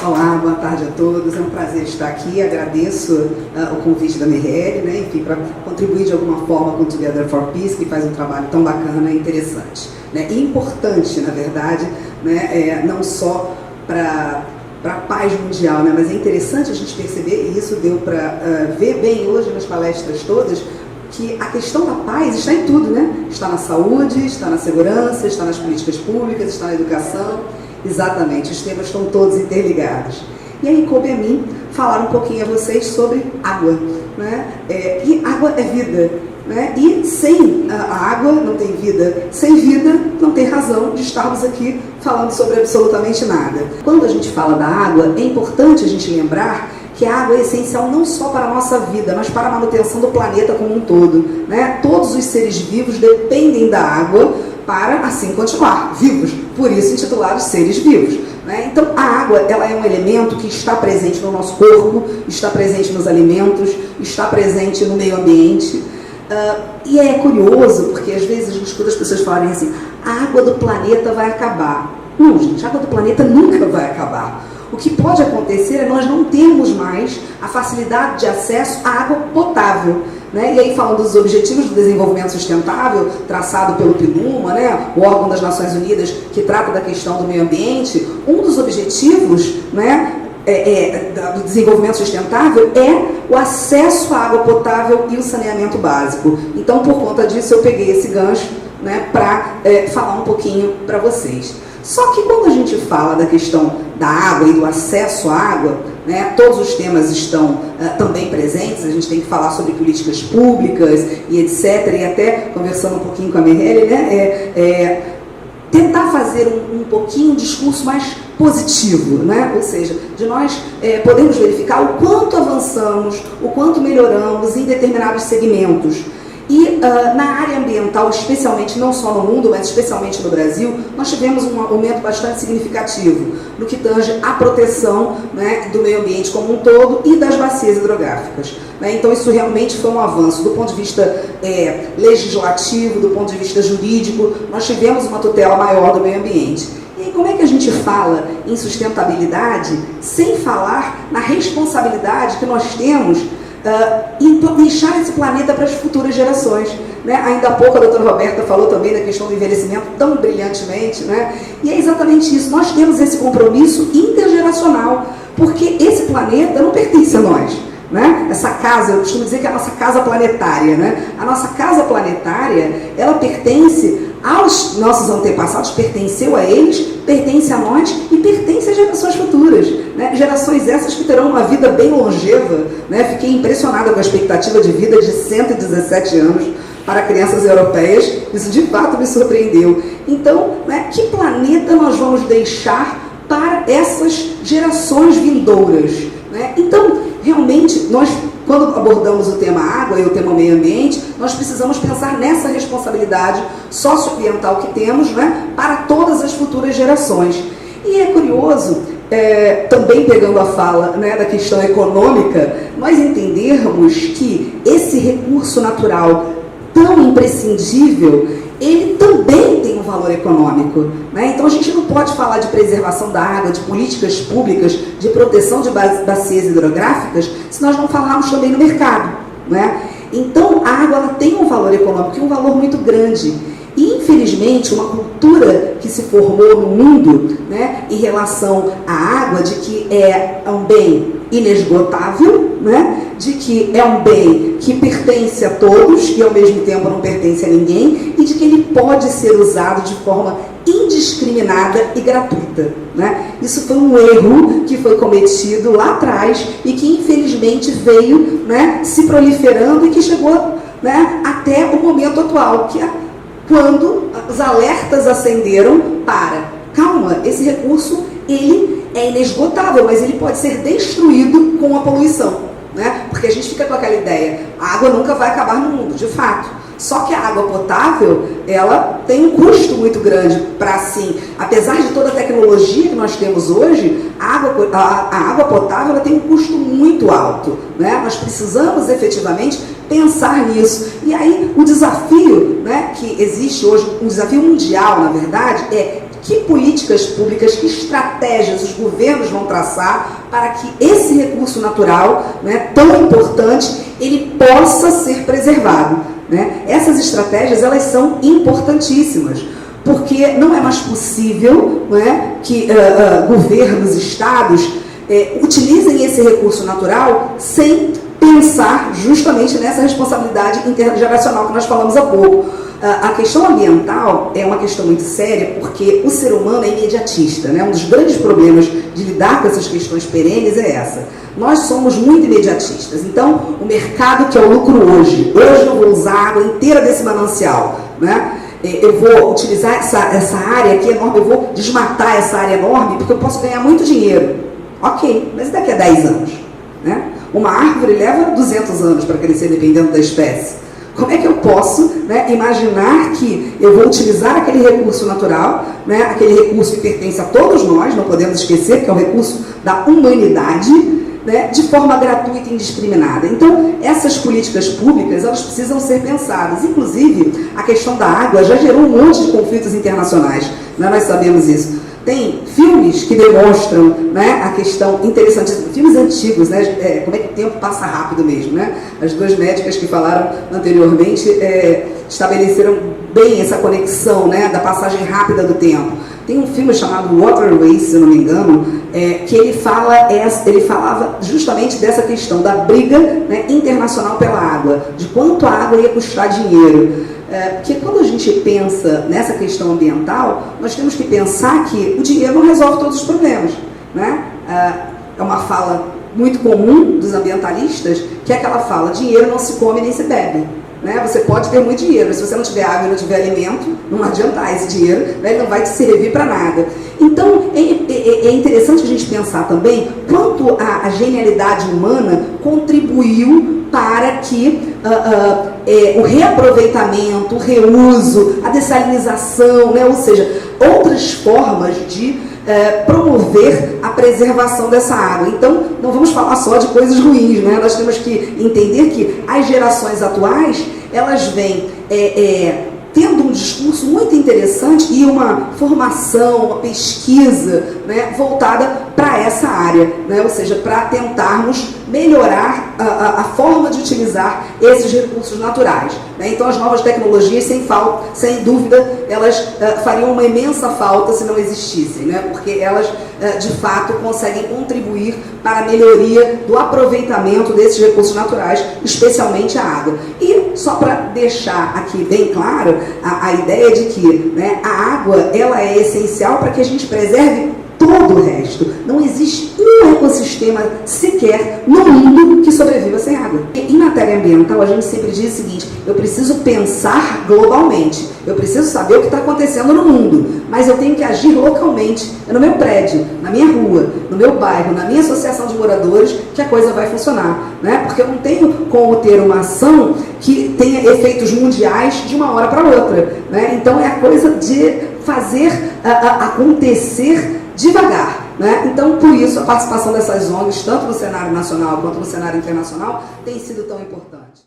Olá, boa tarde a todos. É um prazer estar aqui. Agradeço o convite da MRL, né, enfim, para contribuir de alguma forma com o Together for Peace, que faz um trabalho tão bacana e interessante, né, e importante, na verdade, né, não só para a paz mundial, né, mas é interessante a gente perceber, e isso deu para ver bem hoje nas palestras todas, que a questão da paz está em tudo, né? Está na saúde, está na segurança, está nas políticas públicas, está na educação. Exatamente, os temas estão todos interligados. E aí coube a mim falar um pouquinho a vocês sobre água, né? E água é vida, né? E sem a água não tem vida, sem vida não tem razão de estarmos aqui falando sobre absolutamente nada. Quando a gente fala da água, é importante a gente lembrar que a água é essencial não só para a nossa vida, mas para a manutenção do planeta como um todo, né? Todos os seres vivos dependem da água para, assim, continuar vivos, por isso intitulados seres vivos, né? Então, a água, ela é um elemento que está presente no nosso corpo, está presente nos alimentos, está presente no meio ambiente, e é curioso, porque às vezes a gente escuta as pessoas falarem assim, a água do planeta vai acabar. Não, gente, a água do planeta nunca vai acabar. O que pode acontecer é nós não termos mais a facilidade de acesso à água potável, né? E aí, falando dos Objetivos do Desenvolvimento Sustentável, traçado pelo PNUMA, né, o órgão das Nações Unidas que trata da questão do meio ambiente, um dos objetivos, né, do desenvolvimento sustentável é o acesso à água potável e o saneamento básico. Então, por conta disso, eu peguei esse gancho, né, para falar um pouquinho para vocês. Só que quando a gente fala da questão da água e do acesso à água, né, todos os temas estão também presentes, a gente tem que falar sobre políticas públicas e etc. E até, conversando um pouquinho com a Mirelle, né, tentar fazer um pouquinho um discurso mais positivo, né? Ou seja, de nós podemos verificar o quanto avançamos, o quanto melhoramos em determinados segmentos. E na área ambiental, especialmente, não só no mundo, mas especialmente no Brasil, nós tivemos um aumento bastante significativo no que tange à proteção, né, do meio ambiente como um todo e das bacias hidrográficas, né? Então isso realmente foi um avanço do ponto de vista legislativo, do ponto de vista jurídico, nós tivemos uma tutela maior do meio ambiente. E como é que a gente fala em sustentabilidade sem falar na responsabilidade que nós temos e deixar esse planeta para as futuras gerações, né? Ainda há pouco a doutora Roberta falou também da questão do envelhecimento tão brilhantemente, né? E é exatamente isso, nós temos esse compromisso intergeracional, porque esse planeta não pertence a nós, né? Essa casa, eu costumo dizer que é a nossa casa planetária, né? A nossa casa planetária, ela pertence aos nossos antepassados, pertenceu a eles, pertence a nós e pertence às gerações futuras, né? Gerações essas que terão uma vida bem longeva, né? Fiquei impressionada com a expectativa de vida de 117 anos para crianças europeias, isso de fato me surpreendeu. Então, né, que planeta nós vamos deixar para essas gerações vindouras, né? Então, realmente, nós, quando abordamos o tema água e o tema meio ambiente, nós precisamos pensar nessa responsabilidade socioambiental que temos, né, para todas as futuras gerações. E é curioso, também pegando a fala, né, da questão econômica, nós entendermos que esse recurso natural tão imprescindível, ele também tem um valor econômico, né? Então a gente não pode falar de preservação da água, de políticas públicas, de proteção de bacias hidrográficas, se nós não falarmos também no mercado, né? Então a água, ela tem um valor econômico e um valor muito grande. E, infelizmente, uma cultura que se formou no mundo, né, em relação à água, de que é um bem inesgotável, né, de que é um bem que pertence a todos e, ao mesmo tempo, não pertence a ninguém, e de que ele pode ser usado de forma indiscriminada e gratuita, né? Isso foi um erro que foi cometido lá atrás e que, infelizmente, veio, né, se proliferando e que chegou, né, até o momento atual, que é quando os alertas acenderam para, calma, esse recurso, ele é inesgotável, mas ele pode ser destruído com a poluição, né? Porque a gente fica com aquela ideia, a água nunca vai acabar no mundo, de fato. Só que a água potável, ela tem um custo muito grande para, assim, apesar de toda a tecnologia que nós temos hoje, a água potável, ela tem um custo muito alto, né? Nós precisamos efetivamente pensar nisso. E aí o desafio, né, que existe hoje, um desafio mundial, na verdade, é que políticas públicas, que estratégias os governos vão traçar para que esse recurso natural, né, tão importante, ele possa ser preservado, né? Essas estratégias, elas são importantíssimas, porque não é mais possível, né, que governos, estados, utilizem esse recurso natural sem pensar justamente nessa responsabilidade intergeracional que nós falamos há pouco. A questão ambiental é uma questão muito séria porque o ser humano é imediatista, né? Um dos grandes problemas de lidar com essas questões perenes é essa. Nós somos muito imediatistas. Então, o mercado que é o lucro hoje eu vou usar a água inteira desse manancial, né? Eu vou utilizar essa área aqui enorme, eu vou desmatar essa área enorme porque eu posso ganhar muito dinheiro. Ok, mas daqui a 10 anos? Né? Uma árvore leva 200 anos para crescer, dependendo da espécie. Como é que eu posso, né, imaginar que eu vou utilizar aquele recurso natural, né, aquele recurso que pertence a todos nós, não podemos esquecer que é o recurso da humanidade, né, de forma gratuita e indiscriminada. Então, essas políticas públicas, elas precisam ser pensadas. Inclusive, a questão da água já gerou um monte de conflitos internacionais, né, nós sabemos isso. Tem filmes que demonstram, né, a questão interessante, filmes antigos, né, como é que o tempo passa rápido mesmo, né? As duas médicas que falaram anteriormente estabeleceram bem essa conexão, né, da passagem rápida do tempo. Tem um filme chamado Waterways, se eu não me engano, que ele falava justamente dessa questão da briga, né, internacional pela água, de quanto a água ia custar dinheiro. Porque quando a gente pensa nessa questão ambiental, nós temos que pensar que o dinheiro não resolve todos os problemas, né? É uma fala muito comum dos ambientalistas, que é aquela fala: dinheiro não se come nem se bebe. Né? Você pode ter muito dinheiro, mas se você não tiver água e não tiver alimento, não adiantar esse dinheiro, né? Ele não vai te servir para nada. Então, é interessante a gente pensar também quanto a genialidade humana contribuiu para que o reaproveitamento, o reuso, a dessalinização, né? Ou seja, outras formas de promover a preservação dessa água. Então, não vamos falar só de coisas ruins, né? Nós temos que entender que as gerações atuais, elas vêm tendo um discurso muito interessante e uma formação, uma pesquisa, né, voltada para essa área, né? Ou seja, para tentarmos melhorar a forma de utilizar esses recursos naturais, né? Então, as novas tecnologias, sem dúvida, elas fariam uma imensa falta se não existissem, né? Porque elas, de fato, conseguem contribuir para a melhoria do aproveitamento desses recursos naturais, especialmente a água. E, só para deixar aqui bem claro, a ideia de que, né, a água ela é essencial para que a gente preserve todo o resto. Não existe um ecossistema sequer no mundo que sobreviva sem água. Em matéria ambiental, a gente sempre diz o seguinte: eu preciso pensar globalmente, eu preciso saber o que está acontecendo no mundo, mas eu tenho que agir localmente, no meu prédio, na minha rua, no meu bairro, na minha associação de moradores, que a coisa vai funcionar, né? Porque eu não tenho como ter uma ação que tenha efeitos mundiais de uma hora para outra, né? Então é a coisa de fazer acontecer devagar, né? Então, por isso, a participação dessas ONGs, tanto no cenário nacional quanto no cenário internacional, tem sido tão importante.